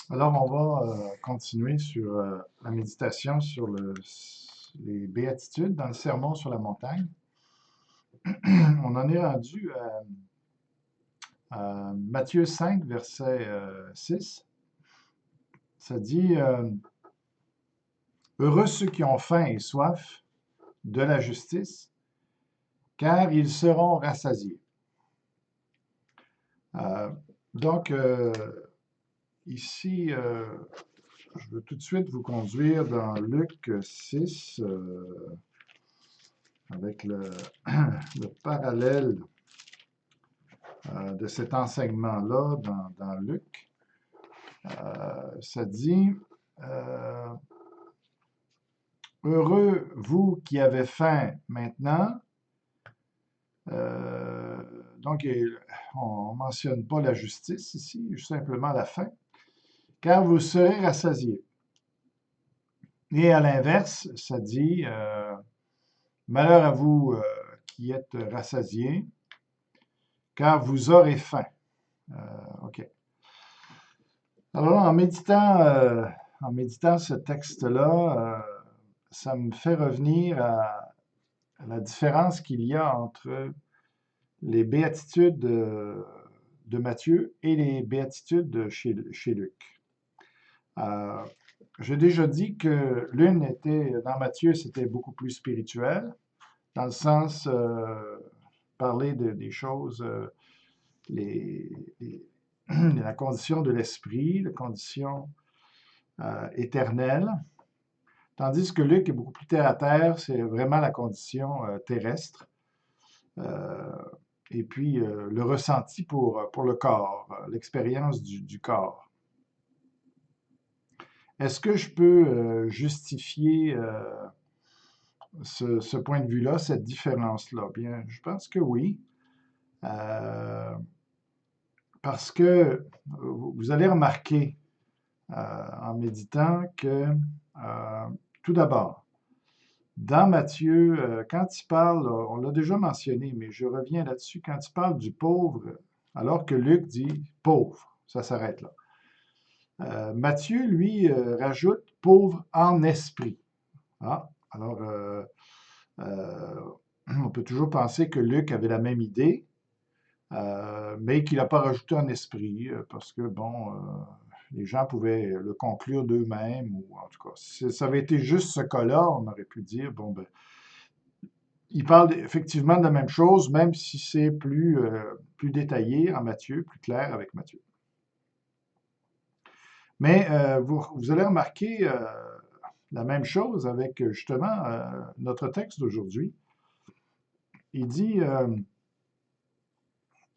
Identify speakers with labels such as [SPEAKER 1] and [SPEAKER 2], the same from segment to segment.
[SPEAKER 1] Alors, on va continuer sur la méditation sur les béatitudes dans le Sermon sur la montagne. On en est rendu à Matthieu 5, verset 6. Ça dit Heureux ceux qui ont faim et soif de la justice, car ils seront rassasiés. Euh, donc, ici, je veux tout de suite vous conduire dans Luc 6, avec le parallèle de cet enseignement-là dans Luc. Ça dit Heureux vous qui avez faim maintenant. Donc, on ne mentionne pas la justice ici, juste simplement la faim, car vous serez rassasiés. Et à l'inverse, ça dit Malheur à vous qui êtes rassasiés, car vous aurez faim. OK. Alors, en méditant ce texte-là, ça me fait revenir à la différence qu'il y a entre les béatitudes de Matthieu et les béatitudes chez Luc. J'ai déjà dit que l'une était, dans Matthieu, c'était beaucoup plus spirituel, dans le sens parler des choses, la condition de l'esprit, la condition éternelle, tandis que Luc est beaucoup plus terre à terre, c'est vraiment la condition terrestre, et puis le ressenti pour le corps, l'expérience du corps. Est-ce que je peux justifier ce point de vue-là, cette différence-là? Bien, je pense que oui. Parce que vous allez remarquer en méditant que, tout d'abord, dans Matthieu, quand il parle, on l'a déjà mentionné, mais je reviens là-dessus, quand il parle du pauvre, alors que Luc dit pauvre, ça s'arrête là. Matthieu, lui, rajoute pauvre en esprit. Ah, alors, on peut toujours penser que Luc avait la même idée, mais qu'il n'a pas rajouté en esprit, parce que, bon, les gens pouvaient le conclure d'eux-mêmes, ou en tout cas, si ça avait été juste ce cas-là, on aurait pu dire, bon, ben, il parle effectivement de la même chose, même si c'est plus détaillé en Matthieu, plus clair avec Matthieu. Mais vous allez remarquer la même chose avec justement notre texte d'aujourd'hui. Il dit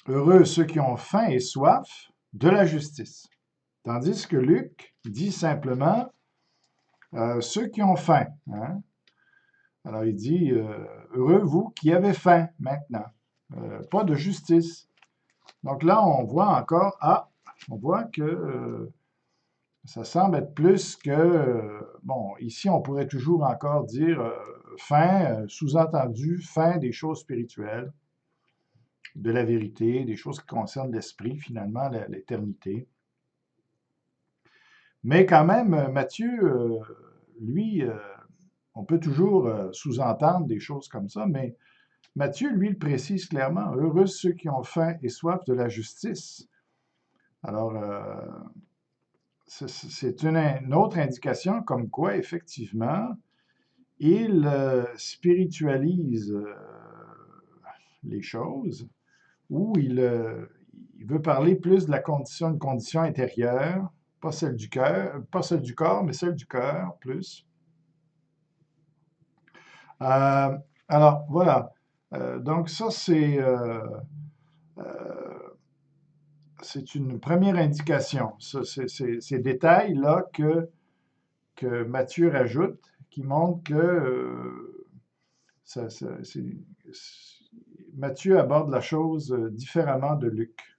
[SPEAKER 1] Heureux ceux qui ont faim et soif de la justice. Tandis que Luc dit simplement ceux qui ont faim. Hein? Alors il dit Heureux vous qui avez faim maintenant. Pas de justice. Donc là, on voit encore, on voit que ça semble être plus que, bon, ici on pourrait toujours encore dire fin, sous-entendu, fin des choses spirituelles, de la vérité, des choses qui concernent l'esprit, finalement, l'éternité. Mais quand même, Matthieu, lui, on peut toujours sous-entendre des choses comme ça, mais Matthieu, lui, le précise clairement, heureux ceux qui ont faim et soif de la justice. Alors, c'est une autre indication comme quoi, effectivement, il spiritualise les choses, ou il veut parler plus de la condition, une condition intérieure, pas celle du cœur, pas celle du corps, mais celle du cœur plus. Alors, voilà. Donc, ça, c'est une première indication. Ces détails-là que Matthieu rajoute, qui montrent que Matthieu aborde la chose différemment de Luc.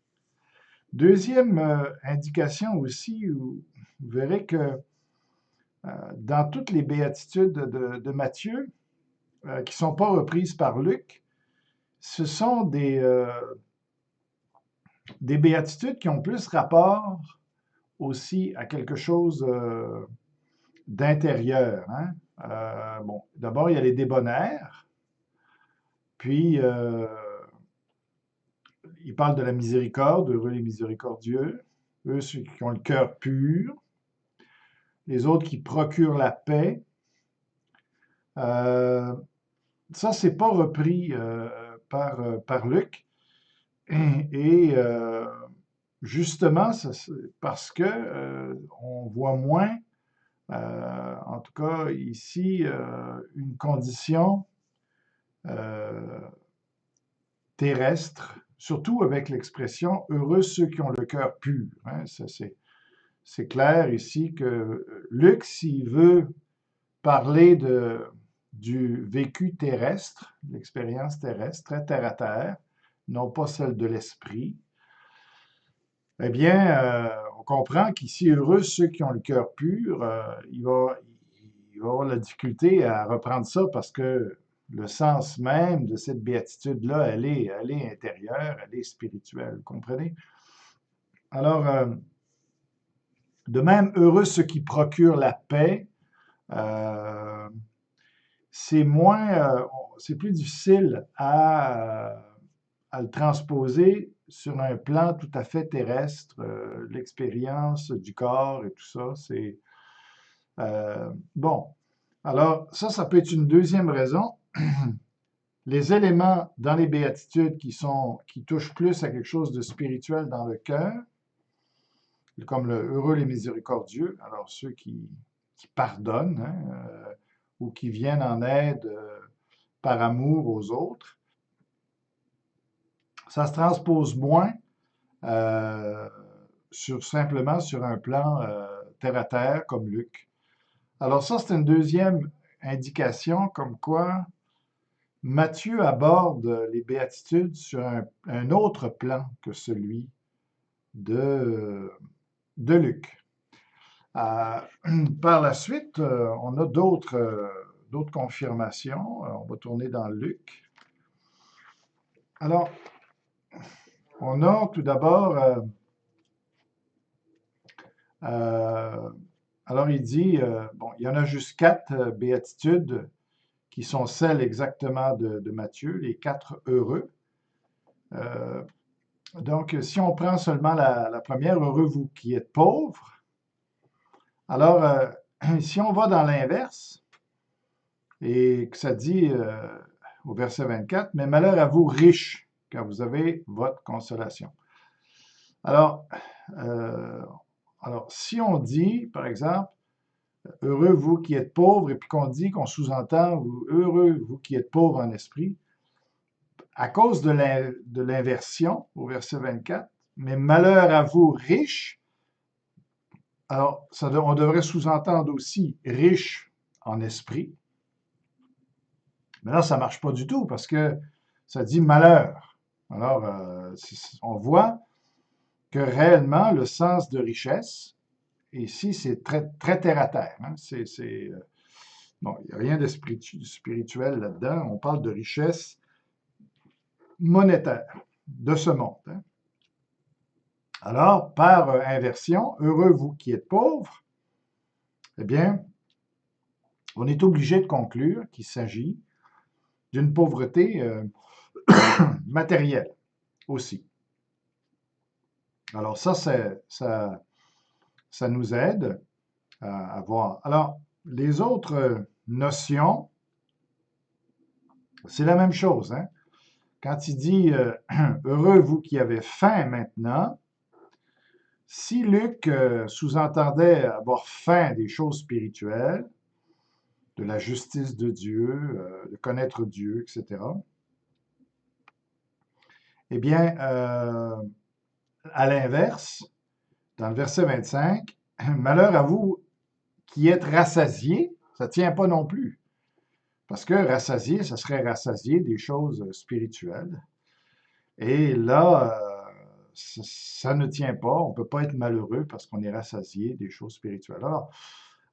[SPEAKER 1] Deuxième indication aussi, vous verrez que dans toutes les béatitudes de Matthieu, qui ne sont pas reprises par Luc, ce sont des béatitudes qui ont plus rapport aussi à quelque chose d'intérieur, hein. Bon, d'abord, il y a les débonnaires, puis il parle de la miséricorde, heureux les miséricordieux, eux ceux qui ont le cœur pur, les autres qui procurent la paix. Euh, Ça, c'est pas repris par Luc. Et justement, parce que on voit moins, en tout cas ici, une condition euh, terrestre, surtout avec l'expression heureux ceux qui ont le cœur pur, hein. C'est clair ici que Luc, s'il veut parler du vécu terrestre, l'expérience terrestre, très terre à terre, non pas celle de l'esprit, eh bien, on comprend qu'ici, heureux ceux qui ont le cœur pur, il va avoir la difficulté à reprendre ça parce que le sens même de cette béatitude-là, elle est intérieure, elle est spirituelle, vous comprenez? Alors, de même, heureux ceux qui procurent la paix, euh, c'est moins, c'est plus difficile à le transposer sur un plan tout à fait terrestre, l'expérience du corps et tout ça, c'est bon. Alors, ça peut être une deuxième raison. Les éléments dans les béatitudes qui touchent plus à quelque chose de spirituel dans le cœur, comme le heureux les miséricordieux, alors ceux qui pardonnent, hein, ou qui viennent en aide par amour aux autres, ça se transpose moins simplement sur un plan terre à terre comme Luc. Alors ça, c'est une deuxième indication comme quoi Matthieu aborde les béatitudes sur un autre plan que celui de, de Luc. Euh, Par la suite, on a d'autres confirmations. On va tourner dans Luc. Alors, on a tout d'abord, euh, alors il dit, bon, il y en a juste 4 béatitudes qui sont celles exactement de Matthieu, les 4 heureux. Euh, donc, si on prend seulement la première, heureux vous qui êtes pauvres, alors si on va dans l'inverse, et que ça dit au verset 24, mais malheur à vous riches, car vous avez votre consolation. Alors, euh, si on dit, par exemple, heureux vous qui êtes pauvres, et puis qu'on sous-entend, heureux vous qui êtes pauvres en esprit, à cause de l'inversion au verset 24, mais malheur à vous riches, alors on devrait sous-entendre aussi riches en esprit, mais là ça ne marche pas du tout parce que ça dit malheur. Alors on voit que réellement le sens de richesse, ici c'est très, très terre à terre, hein. Bon, il n'y a rien de spirituel là-dedans, on parle de richesse monétaire de ce monde, hein. Alors, par inversion, heureux vous qui êtes pauvres, eh bien, on est obligé de conclure qu'il s'agit d'une pauvreté matérielle aussi. Alors ça nous aide à voir. Alors, les autres notions, c'est la même chose, hein. Quand il dit heureux vous qui avez faim maintenant, si Luc sous-entendait avoir faim des choses spirituelles, de la justice de Dieu, de connaître Dieu, etc., eh bien, à l'inverse, dans le verset 25, malheur à vous qui êtes rassasiés, ça ne tient pas non plus. Parce que rassasié, ça serait rassasié des choses spirituelles. Et là, ça ne tient pas. On ne peut pas être malheureux parce qu'on est rassasié des choses spirituelles.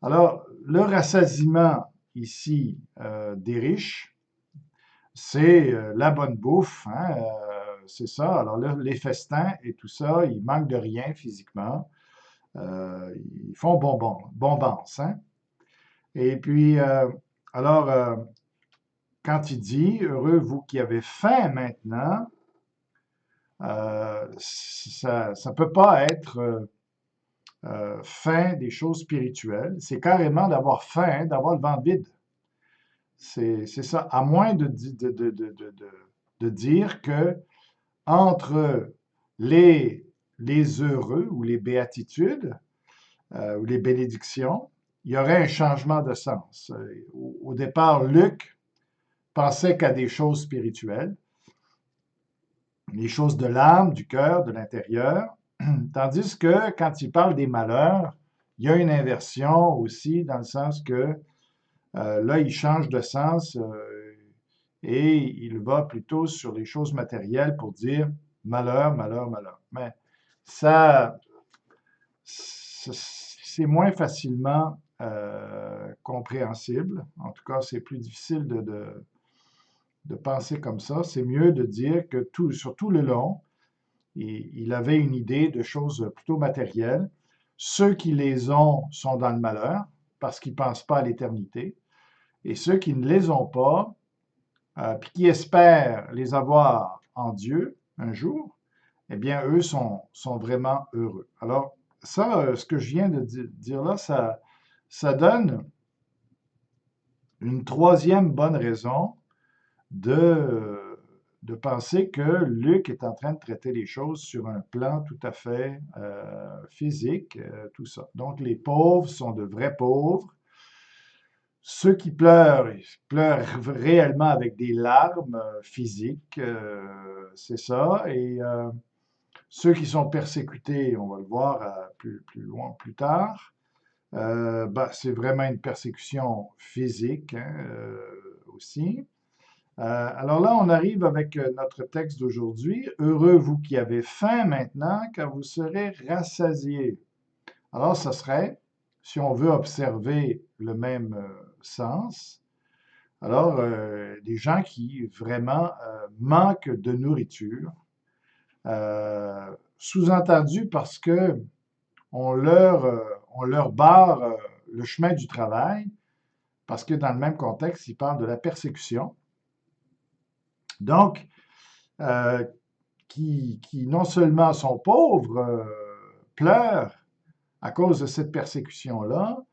[SPEAKER 1] Alors le rassasiement ici des riches, c'est la bonne bouffe, hein, c'est ça. Alors là, les festins et tout ça, il manque de rien physiquement. Ils font bombance, hein? Et puis, alors, quand il dit, heureux vous qui avez faim maintenant, ça ne peut pas être faim des choses spirituelles. C'est carrément d'avoir faim, d'avoir le ventre vide. C'est ça. À moins de dire que entre les, les heureux ou les béatitudes ou les bénédictions, il y aurait un changement de sens. Au départ, Luc pensait qu'à des choses spirituelles, les choses de l'âme, du cœur, de l'intérieur, tandis que quand il parle des malheurs, il y a une inversion aussi dans le sens que là, il change de sens et il va plutôt sur les choses matérielles pour dire malheur, malheur, malheur. Mais ça, c'est moins facilement compréhensible. En tout cas, c'est plus difficile de penser comme ça. C'est mieux de dire que sur tout le long, il avait une idée de choses plutôt matérielles. Ceux qui les ont sont dans le malheur parce qu'ils ne pensent pas à l'éternité. Et ceux qui ne les ont pas, puis qui espèrent les avoir en Dieu un jour, eh bien, eux sont vraiment heureux. Alors, ça, ce que je viens de dire là, ça donne une troisième bonne raison de penser que Luc est en train de traiter les choses sur un plan tout à fait physique, tout ça. Donc, les pauvres sont de vrais pauvres. Ceux qui pleurent, ils pleurent réellement avec des larmes physiques, c'est ça. Et ceux qui sont persécutés, on va le voir plus loin, plus tard, c'est vraiment une persécution physique hein, aussi. Alors là, on arrive avec notre texte d'aujourd'hui. Heureux vous qui avez faim maintenant, car vous serez rassasiés. Alors, ce serait, si on veut observer le même sens, alors des gens qui vraiment manquent de nourriture, sous-entendu parce que on leur barre le chemin du travail, parce que dans le même contexte, il parle de la persécution. Donc, qui non seulement sont pauvres, pleurent à cause de cette persécution-là,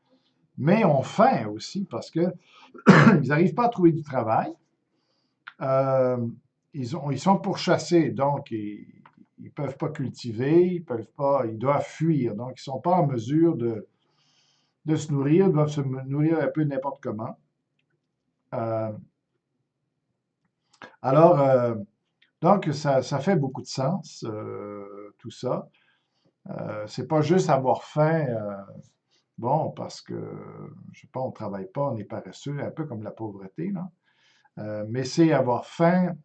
[SPEAKER 1] mais ont faim aussi parce qu'ils n'arrivent pas à trouver du travail. Ils sont pourchassés, donc ils ne peuvent pas cultiver, ils doivent fuir, donc ils ne sont pas en mesure de se nourrir, doivent se nourrir un peu n'importe comment. Euh, alors, donc, ça fait beaucoup de sens, tout ça. C'est pas juste avoir faim, bon, parce que, je sais pas, on travaille pas, on est paresseux, un peu comme la pauvreté, là. Mais c'est avoir faim,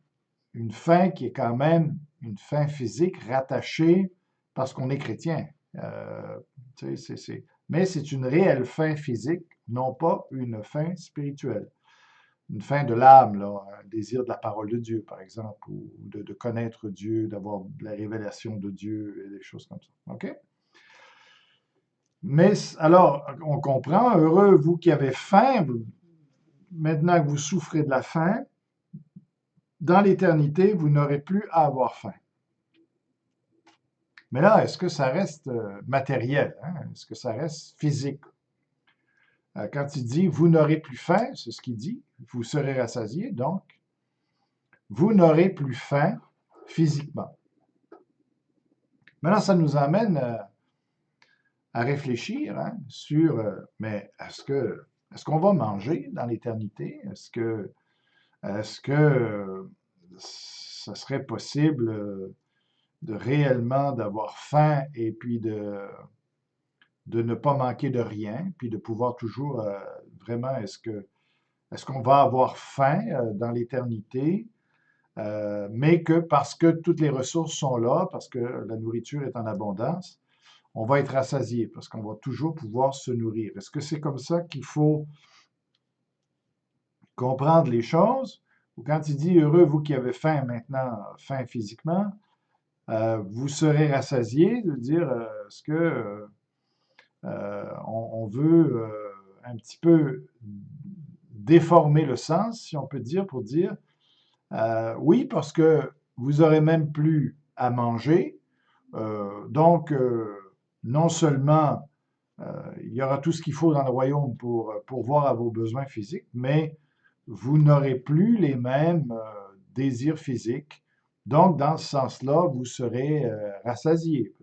[SPEAKER 1] une faim qui est quand même une faim physique rattachée parce qu'on est chrétien. Tu sais, mais c'est une réelle faim physique, non pas une faim spirituelle. Une faim de l'âme, là, un désir de la parole de Dieu, par exemple, ou de connaître Dieu, d'avoir la révélation de Dieu et des choses comme ça. OK? Mais alors, on comprend, heureux vous qui avez faim, maintenant que vous souffrez de la faim, dans l'éternité, vous n'aurez plus à avoir faim. Mais là, est-ce que ça reste matériel? Hein? Est-ce que ça reste physique? Quand il dit vous n'aurez plus faim, c'est ce qu'il dit, vous serez rassasiés, donc vous n'aurez plus faim physiquement. Maintenant, ça nous amène à réfléchir hein, sur mais est-ce qu'on va manger dans l'éternité? Est-ce que ça serait possible de réellement d'avoir faim et puis de ne pas manquer de rien, puis de pouvoir toujours vraiment, est-ce qu'on va avoir faim dans l'éternité, mais que parce que toutes les ressources sont là, parce que la nourriture est en abondance, on va être rassasié, parce qu'on va toujours pouvoir se nourrir. Est-ce que c'est comme ça qu'il faut comprendre les choses? Ou quand il dit heureux, vous qui avez faim maintenant, faim physiquement, vous serez rassasiés, de dire, est-ce que on veut un petit peu déformer le sens, si on peut dire, pour dire, oui, parce que vous aurez même plus à manger, donc non seulement il y aura tout ce qu'il faut dans le royaume pour pourvoir à vos besoins physiques, mais vous n'aurez plus les mêmes désirs physiques. Donc, dans ce sens-là, vous serez rassasiés.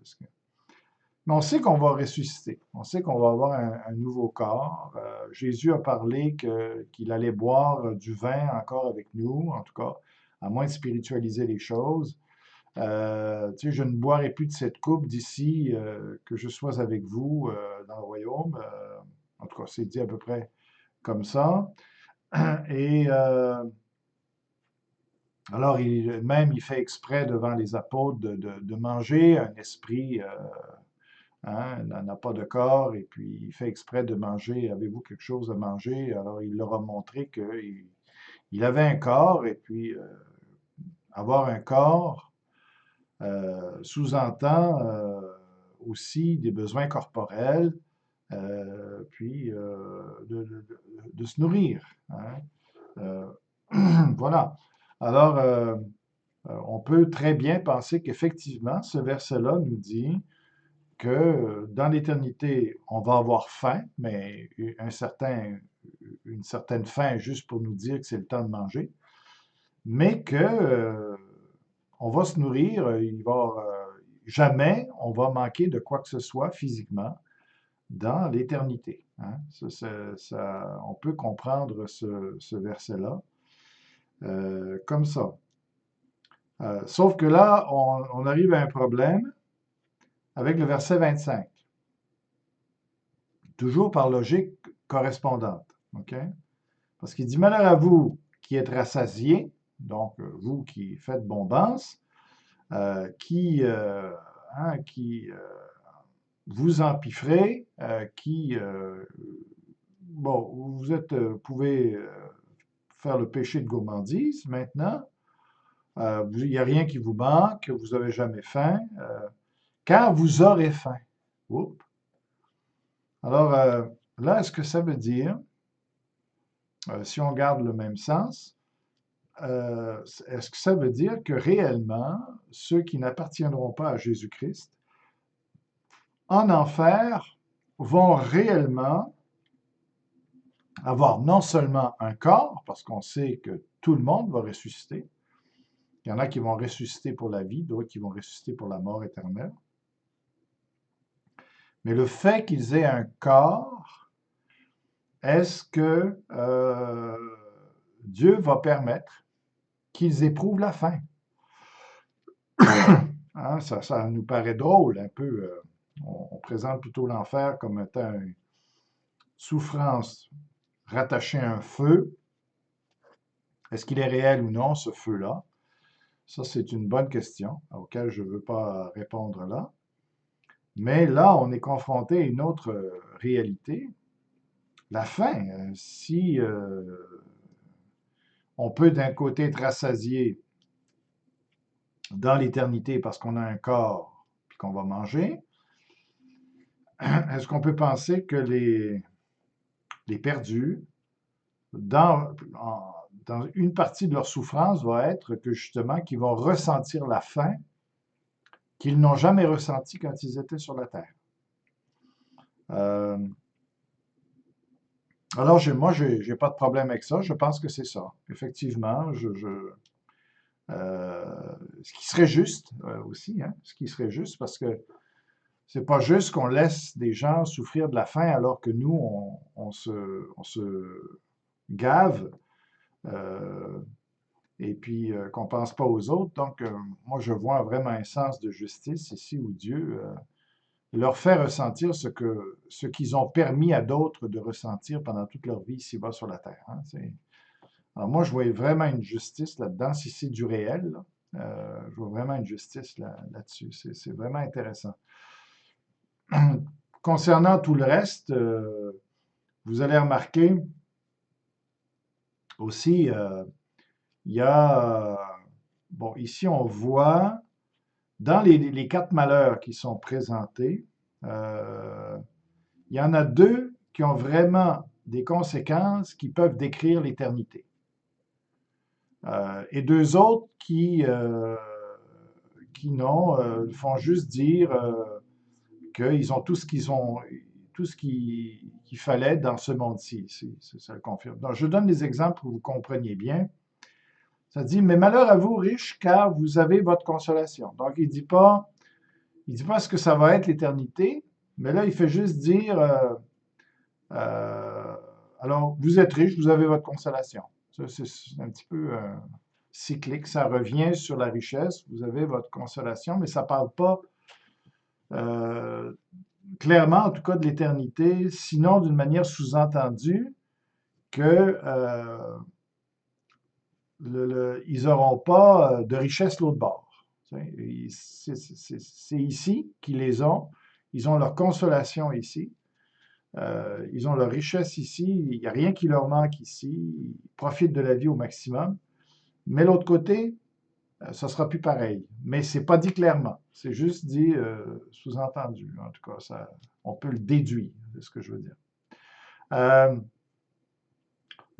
[SPEAKER 1] Mais on sait qu'on va ressusciter. On sait qu'on va avoir un nouveau corps. Jésus a parlé qu'il allait boire du vin encore avec nous, en tout cas, à moins de spiritualiser les choses. Tu sais, je ne boirai plus de cette coupe d'ici que je sois avec vous dans le royaume. En tout cas, c'est dit à peu près comme ça. Et alors, il fait exprès devant les apôtres de manger. Un esprit n'a pas de corps, et puis il fait exprès de manger. Avez-vous quelque chose à manger? Alors, il leur a montré qu'il avait un corps, et puis avoir un corps sous-entend aussi des besoins corporels, puis de se nourrir. Hein. Euh, voilà. Alors, on peut très bien penser qu'effectivement, ce verset-là nous dit que dans l'éternité, on va avoir faim, mais une certaine faim juste pour nous dire que c'est le temps de manger, mais que on va se nourrir, jamais on va manquer de quoi que ce soit physiquement dans l'éternité. Hein. On peut comprendre ce verset-là comme ça. Sauf que là, on arrive à un problème avec le verset 25, toujours par logique correspondante. OK? Parce qu'il dit, malheur à vous qui êtes rassasiés, donc vous qui faites bombance, qui vous empiffrez, bon, pouvez faire le péché de gourmandise maintenant. Il n'y a rien qui vous manque, vous n'avez jamais faim, car vous aurez faim. Oups. Alors là, est-ce que ça veut dire, si on garde le même sens, est-ce que ça veut dire que réellement, ceux qui n'appartiendront pas à Jésus-Christ, en enfer, vont réellement avoir non seulement un corps, parce qu'on sait que tout le monde va ressusciter, il y en a qui vont ressusciter pour la vie, d'autres qui vont ressusciter pour la mort éternelle, mais le fait qu'ils aient un corps, est-ce que Dieu va permettre qu'ils éprouvent la faim? Hein, ça nous paraît drôle un peu. On présente plutôt l'enfer comme étant une souffrance rattachée à un feu. Est-ce qu'il est réel ou non, ce feu-là? Ça, c'est une bonne question auquel je ne veux pas répondre là. Mais là, on est confronté à une autre réalité. La faim, si on peut d'un côté être rassasié dans l'éternité parce qu'on a un corps et qu'on va manger, est-ce qu'on peut penser que les perdus, dans une partie de leur souffrance va être que justement, qu'ils vont ressentir la faim qu'ils n'ont jamais ressentie quand ils étaient sur la terre. Alors, moi, j'ai pas de problème avec ça. Je pense que c'est ça. Effectivement, ce qui serait juste aussi, hein, ce qui serait juste, parce que c'est pas juste qu'on laisse des gens souffrir de la faim alors que nous, on se gave et puis qu'on pense pas aux autres. Donc, moi, je vois vraiment un sens de justice ici où Dieu leur fait ressentir ce qu'ils ont permis à d'autres de ressentir pendant toute leur vie ici-bas sur la terre. Hein. Alors moi, je vois vraiment une justice là-dedans, si c'est du réel, là, je vois vraiment une justice là-dessus. C'est vraiment intéressant. Concernant tout le reste, vous allez remarquer aussi, il y a, bon, ici on voit, dans les quatre malheurs qui sont présentés, il y en a deux qui ont vraiment des conséquences qui peuvent décrire l'éternité. Et deux autres qui non, font juste dire qu'ils ont tout ce qu'il fallait dans ce monde-ci. Ça le confirme. Donc, je donne des exemples pour que vous compreniez bien. Ça dit, mais malheur à vous, riches, car vous avez votre consolation. Donc, il dit pas ce que ça va être l'éternité, mais là, il fait juste dire, euh, alors, vous êtes riches, vous avez votre consolation. Ça, c'est un petit peu cyclique, ça revient sur la richesse, vous avez votre consolation, mais ça ne parle pas euh, clairement, en tout cas, de l'éternité, sinon d'une manière sous-entendue que ils n'auront pas de richesse l'autre bord. C'est ici qu'ils les ont. Ils ont leur consolation ici. Ils ont leur richesse ici. Il n'y a rien qui leur manque ici. Ils profitent de la vie au maximum. Mais l'autre côté, ça ne sera plus pareil. Mais ce n'est pas dit clairement. C'est juste dit sous-entendu. En tout cas, on peut le déduire, c'est ce que je veux dire.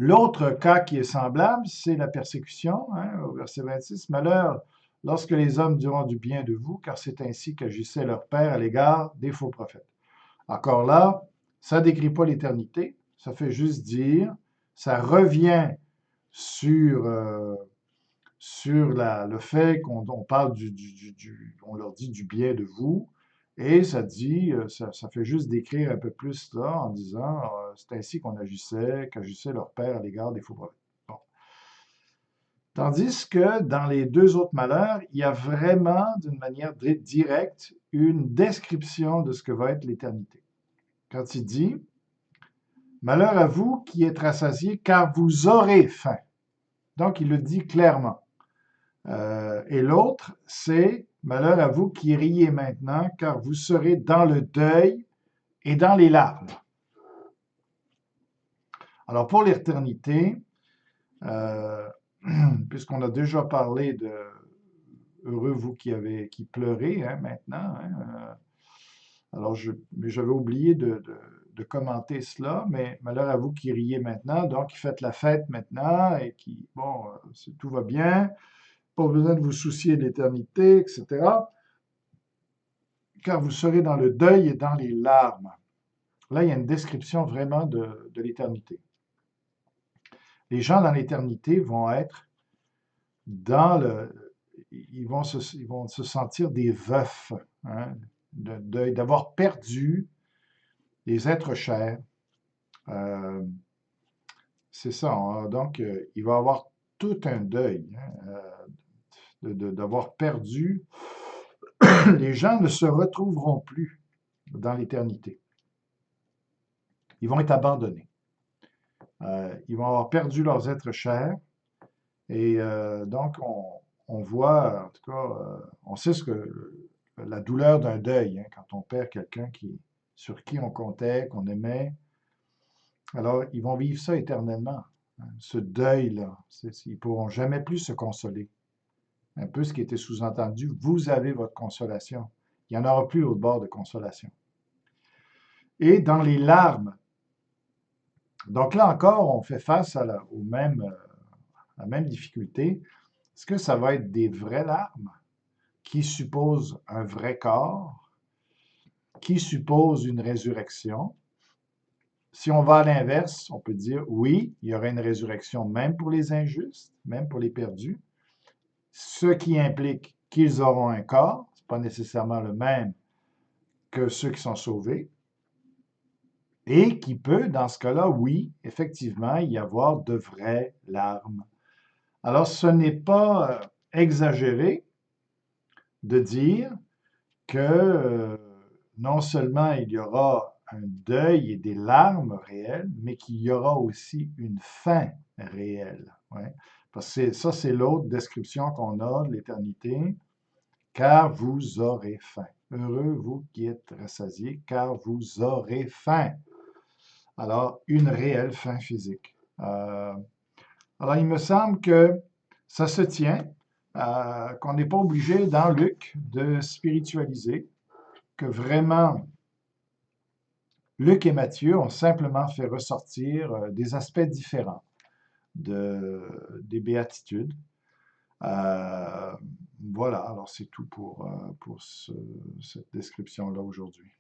[SPEAKER 1] L'autre cas qui est semblable, c'est la persécution, hein, au verset 26. Malheur lorsque les hommes diront du bien de vous, car c'est ainsi qu'agissait leur Père à l'égard des faux prophètes. Encore là, ça ne décrit pas l'éternité, ça fait juste dire, ça revient sur, le fait qu'on parle on leur dit du bien de vous, et ça dit, ça fait juste décrire un peu plus là en disant, c'est ainsi qu'agissait leur père à l'égard des faux prophètes. Bon. Tandis que dans les deux autres malheurs, il y a vraiment, d'une manière directe, une description de ce que va être l'éternité. Quand il dit, malheur à vous qui êtes rassasiés, car vous aurez faim. Donc, il le dit clairement. Et l'autre, c'est malheur à vous qui riez maintenant, car vous serez dans le deuil et dans les larmes. Alors pour l'éternité, puisqu'on a déjà parlé de heureux vous qui pleurez maintenant, alors j'avais oublié de commenter cela, mais malheur à vous qui riez maintenant, donc qui faites la fête maintenant et qui, bon, tout va bien, pas besoin de vous soucier de l'éternité, etc. Car vous serez dans le deuil et dans les larmes. Là, il y a une description vraiment de l'éternité. Les gens dans l'éternité vont être ils vont se sentir des veufs, hein, de deuil, d'avoir perdu des êtres chers. C'est ça, hein, donc il va y avoir tout un deuil, hein, d'avoir perdu. Les gens ne se retrouveront plus dans l'éternité. Ils vont être abandonnés. Ils vont avoir perdu leurs êtres chers. Et donc, on voit, en tout cas, on sait la douleur d'un deuil, hein, quand on perd quelqu'un sur qui on comptait, qu'on aimait. Alors, ils vont vivre ça éternellement, hein, ce deuil-là. Ils ne pourront jamais plus se consoler. Un peu ce qui était sous-entendu, vous avez votre consolation. Il n'y en aura plus l'autre bord de consolation. Et dans les larmes, donc là encore, on fait face à la même difficulté. Est-ce que ça va être des vraies larmes qui supposent un vrai corps, qui supposent une résurrection? Si on va à l'inverse, on peut dire oui, il y aura une résurrection même pour les injustes, même pour les perdus, ce qui implique qu'ils auront un corps, ce n'est pas nécessairement le même que ceux qui sont sauvés, et qui peut, dans ce cas-là, oui, effectivement, y avoir de vraies larmes. Alors, ce n'est pas exagéré de dire que non seulement il y aura un deuil et des larmes réelles, mais qu'il y aura aussi une fin réelle. Ouais. Parce que ça, c'est l'autre description qu'on a de l'éternité. Car vous aurez faim. Heureux vous qui êtes rassasiés, car vous aurez faim. Alors, une réelle faim physique. Alors, il me semble que ça se tient, qu'on n'est pas obligé dans Luc de spiritualiser, que vraiment Luc et Matthieu ont simplement fait ressortir des aspects différents des béatitudes. Euh, voilà, alors c'est tout pour cette description-là aujourd'hui.